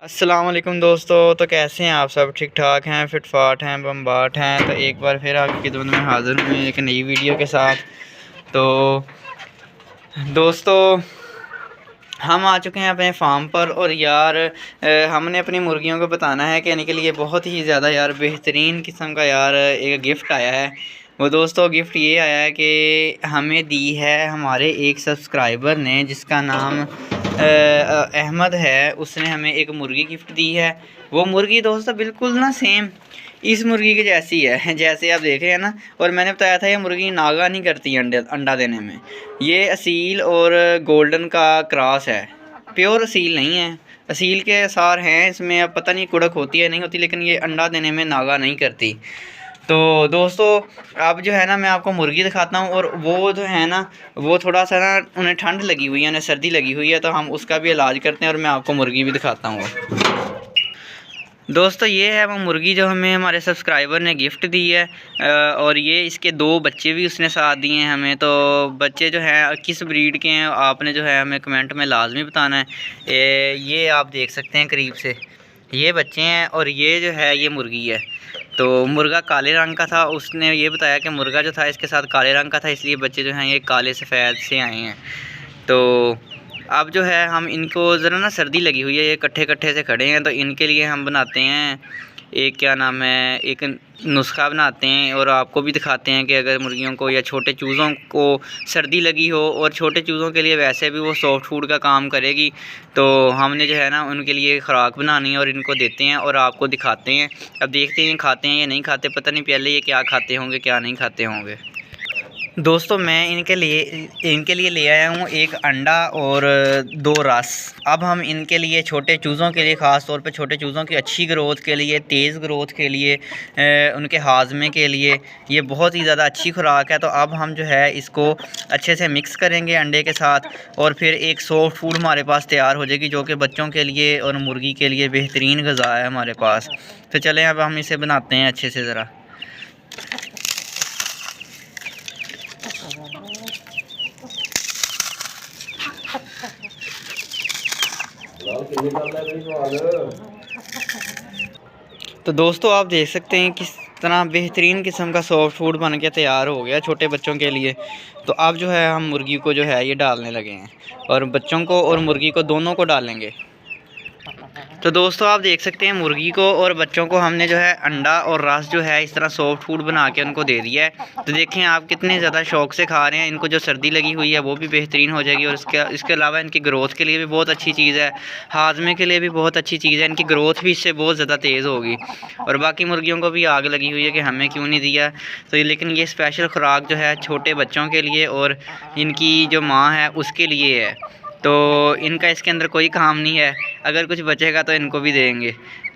अस्सलाम वालेकुम दोस्तों। तो कैसे हैं आप सब? ठीक ठाक हैं, फिट फाट हैं, बम्बाट हैं। तो एक बार फिर आपकी खिदमत में हाज़िर हुए एक नई वीडियो के साथ। तो दोस्तों हम आ चुके हैं अपने फार्म पर और यार हमने अपनी मुर्गियों को बताना है कि इनके लिए बहुत ही ज़्यादा यार बेहतरीन किस्म का यार एक गिफ़्ट आया है। वो दोस्तों गिफ़्ट ये आया है कि हमें दी है हमारे एक सब्सक्राइबर ने, जिसका नाम अहमद है। उसने हमें एक मुर्गी गिफ्ट दी है। वो मुर्गी दोस्तों बिल्कुल ना सेम इस मुर्गी की जैसी है जैसे आप देख रहे हैं ना। और मैंने बताया था ये मुर्गी नागा नहीं करती अंडा देने में। ये असील और गोल्डन का क्रॉस है, प्योर असील नहीं है। असील के आसार हैं इसमें, अब पता नहीं कुड़क होती है नहीं होती, लेकिन ये अंडा देने में नागा नहीं करती। तो दोस्तों अब जो है ना मैं आपको मुर्गी दिखाता हूँ। और वो जो है ना वो थोड़ा सा ना उन्हें ठंड लगी हुई है, उन्हें सर्दी लगी हुई है, तो हम उसका भी इलाज करते हैं और मैं आपको मुर्गी भी दिखाता हूँ। दोस्तों ये है वो मुर्गी जो हमें हमारे सब्सक्राइबर ने गिफ्ट दी है। और ये इसके 2 बच्चे भी उसने साथ दिए हैं हमें। तो बच्चे जो हैं किस ब्रीड के हैं आपने जो है हमें कमेंट में लाजमी बताना है। ये आप देख सकते हैं करीब से, ये बच्चे हैं और ये जो है ये मुर्गी है। तो मुर्गा काले रंग का था, उसने ये बताया कि मुर्गा जो था इसके साथ काले रंग का था, इसलिए बच्चे जो हैं ये काले सफ़ेद से आए हैं। तो अब जो है हम इनको ज़रा ना सर्दी लगी हुई है, ये इकट्ठे से खड़े हैं, तो इनके लिए हम बनाते हैं एक क्या नाम है एक नुस्खा बनाते हैं और आपको भी दिखाते हैं कि अगर मुर्गियों को या छोटे चूज़ों को सर्दी लगी हो, और छोटे चूज़ों के लिए वैसे भी वो सॉफ्ट फूड का काम करेगी, तो हमने जो है ना उनके लिए ख़ुराक बनानी है और इनको देते हैं और आपको दिखाते हैं। अब देखते हैं खाते हैं या नहीं खाते, पता नहीं पहले ये क्या खाते होंगे क्या नहीं खाते होंगे। दोस्तों मैं इनके लिए ले आया हूँ एक अंडा और 2 रस। अब हम इनके लिए छोटे चूज़ों के लिए, ख़ास तौर पे छोटे चूज़ों की अच्छी ग्रोथ के लिए, तेज़ ग्रोथ के लिए, उनके हाजमे के लिए ये बहुत ही ज़्यादा अच्छी खुराक है। तो अब हम जो है इसको अच्छे से मिक्स करेंगे अंडे के साथ, और फिर एक सॉफ्ट फूड हमारे पास तैयार हो जाएगी, जो कि बच्चों के लिए और मुर्गी के लिए बेहतरीन ग़िज़ा है हमारे पास। तो चलें अब हम इसे बनाते हैं अच्छे से ज़रा। तो दोस्तों आप देख सकते हैं किस तरह बेहतरीन किस्म का सॉफ्ट फूड बन के तैयार हो गया छोटे बच्चों के लिए। तो अब जो है हम मुर्गी को जो है ये डालने लगे हैं, और बच्चों को और मुर्गी को दोनों को डालेंगे। तो दोस्तों आप देख सकते हैं मुर्गी को और बच्चों को हमने जो है अंडा और रस जो है इस तरह सॉफ्ट फूड बना के उनको दे दिया है। तो देखें आप कितने ज़्यादा शौक़ से खा रहे हैं। इनको जो सर्दी लगी हुई है वो भी बेहतरीन हो जाएगी, और इसके अलावा इनकी ग्रोथ के लिए भी बहुत अच्छी चीज़ है, हाजमे के लिए भी बहुत अच्छी चीज़ है। इनकी ग्रोथ भी इससे बहुत ज़्यादा तेज़ होगी। और बाकी मुर्गियों को भी आग लगी हुई है कि हमें क्यों नहीं दिया। तो लेकिन ये स्पेशल खुराक जो है छोटे बच्चों के लिए और इनकी जो माँ है उसके लिए है। तो इनका इसके अंदर कोई काम नहीं है, अगर कुछ बचेगा तो इनको भी देंगे।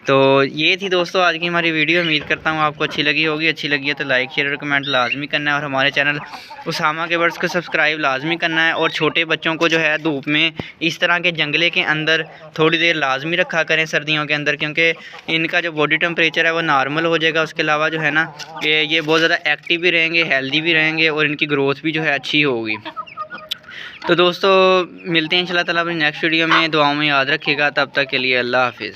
तो ये थी दोस्तों आज की हमारी वीडियो। उम्मीद करता हूँ आपको अच्छी लगी होगी। अच्छी लगी है तो लाइक शेयर और कमेंट लाजमी करना है, और हमारे चैनल उसामा के वर्ड्स को सब्सक्राइब लाजमी करना है। और छोटे बच्चों को जो है धूप में इस तरह के जंगले के अंदर थोड़ी देर लाजमी रखा करें सर्दियों के अंदर, क्योंकि इनका जो बॉडी टेम्परेचर है वो नॉर्मल हो जाएगा। उसके अलावा जो है ना ये बहुत ज़्यादा एक्टिव भी रहेंगे, हेल्दी भी रहेंगे, और इनकी ग्रोथ भी जो है अच्छी होगी। तो दोस्तों मिलते हैं इंशाल्लाह ताला अपनी नेक्स्ट वीडियो में। दुआओं में याद रखिएगा। तब तक के लिए अल्लाह हाफ़िज़।